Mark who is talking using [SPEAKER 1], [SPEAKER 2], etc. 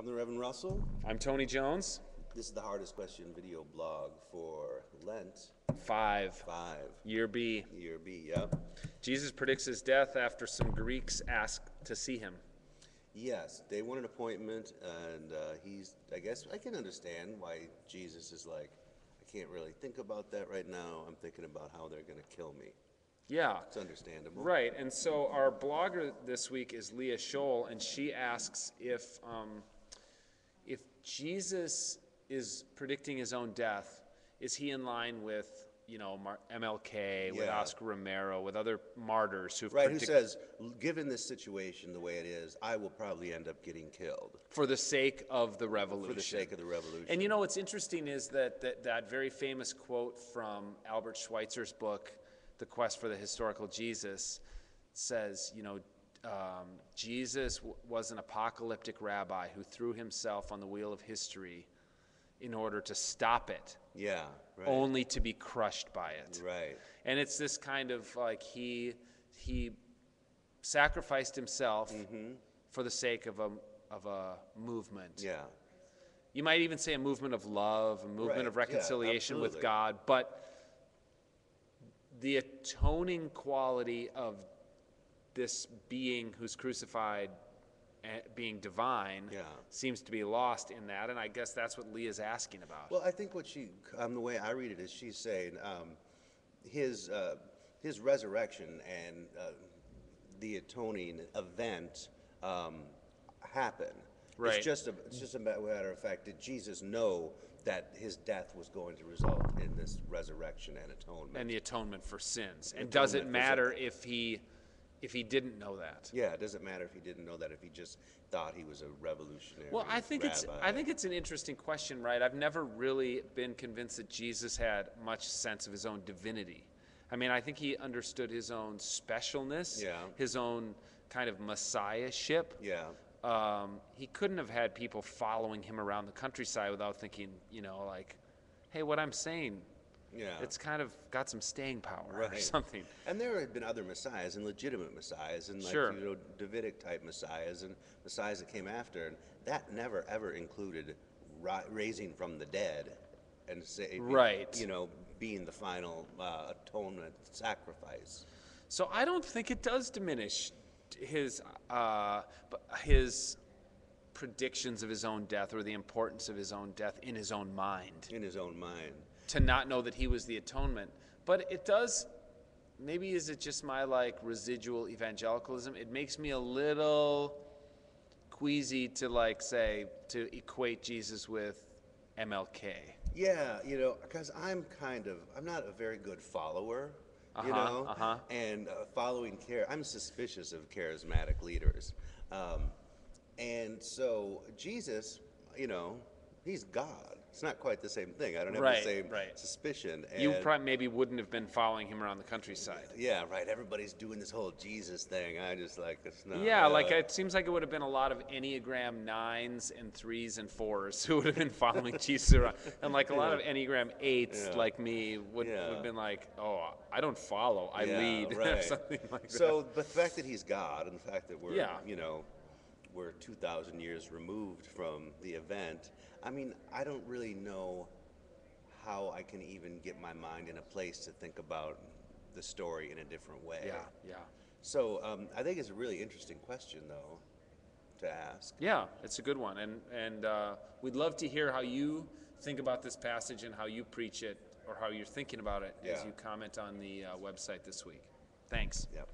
[SPEAKER 1] I'm the Reverend Russell.
[SPEAKER 2] I'm Tony Jones.
[SPEAKER 1] This is the Hardest Question video blog for Lent.
[SPEAKER 2] 5. Year B.
[SPEAKER 1] Year B, yep.
[SPEAKER 2] Jesus predicts his death after some Greeks ask to see him.
[SPEAKER 1] Yes, they want an appointment, and I guess I can understand why Jesus is like, I can't really think about that right now. I'm thinking about how they're going to kill me.
[SPEAKER 2] Yeah.
[SPEAKER 1] It's understandable.
[SPEAKER 2] Right, and so our blogger this week is Leah Scholl, and she asks if Jesus is predicting his own death, is he in line with, MLK, with Oscar Romero, with other martyrs who've
[SPEAKER 1] who says, given this situation the way it is, I will probably end up getting killed.
[SPEAKER 2] For the sake of the revolution.
[SPEAKER 1] For the sake of the revolution.
[SPEAKER 2] And what's interesting is that very famous quote from Albert Schweitzer's book, The Quest for the Historical Jesus, says, Jesus was an apocalyptic rabbi who threw himself on the wheel of history in order to stop it.
[SPEAKER 1] Yeah, right.
[SPEAKER 2] Only to be crushed by it.
[SPEAKER 1] Right.
[SPEAKER 2] And it's this kind of like he sacrificed himself for the sake of a movement.
[SPEAKER 1] Yeah.
[SPEAKER 2] You might even say a movement of love, a movement of reconciliation with God, but the atoning quality of this being who's crucified, being divine, seems to be lost in that, and I guess that's what Leah's asking about.
[SPEAKER 1] Well, I think what the way I read it is she's saying his resurrection and the atoning event happen.
[SPEAKER 2] Right.
[SPEAKER 1] It's just a matter of fact, did Jesus know that his death was going to result in this resurrection and atonement?
[SPEAKER 2] And the atonement for sins. And does it matter if he didn't know that?
[SPEAKER 1] Yeah, it doesn't matter if he didn't know that, if he just thought he was a revolutionary.
[SPEAKER 2] Well, I think it's an interesting question, right? I've never really been convinced that Jesus had much sense of his own divinity. I mean, I think he understood his own specialness, his own kind of messiahship.
[SPEAKER 1] Yeah.
[SPEAKER 2] He couldn't have had people following him around the countryside without thinking, hey, what I'm saying, it's kind of got some staying power or something.
[SPEAKER 1] And there have been other messiahs and legitimate messiahs and Davidic type messiahs and messiahs that came after, and that never ever included raising from the dead and being the final atonement sacrifice.
[SPEAKER 2] So I don't think it does diminish his predictions of his own death or the importance of his own death in his own mind.
[SPEAKER 1] In his own mind.
[SPEAKER 2] To not know that he was the atonement. But it does, maybe is it just my residual evangelicalism? It makes me a little queasy to to equate Jesus with MLK.
[SPEAKER 1] Yeah, because I'm not a very good follower. And following I'm suspicious of charismatic leaders. And so Jesus, he's God. It's not quite the same thing. I don't have the same suspicion. And
[SPEAKER 2] you probably maybe wouldn't have been following him around the countryside.
[SPEAKER 1] Yeah, right. Everybody's doing this whole Jesus thing. I just it's not.
[SPEAKER 2] Yeah, it seems like it would have been a lot of Enneagram 9s and 3s and 4s who would have been following Jesus around. And a lot of Enneagram 8s like me would have been oh, I don't follow, I lead. Right. Something like that.
[SPEAKER 1] So the fact that he's God and the fact that we're, we're 2,000 years removed from the event, I mean, I don't really know how I can even get my mind in a place to think about the story in a different way.
[SPEAKER 2] Yeah.
[SPEAKER 1] So I think it's a really interesting question, though, to ask.
[SPEAKER 2] Yeah, it's a good one. And we'd love to hear how you think about this passage and how you preach it or how you're thinking about it as you comment on the website this week. Thanks.
[SPEAKER 1] Yep.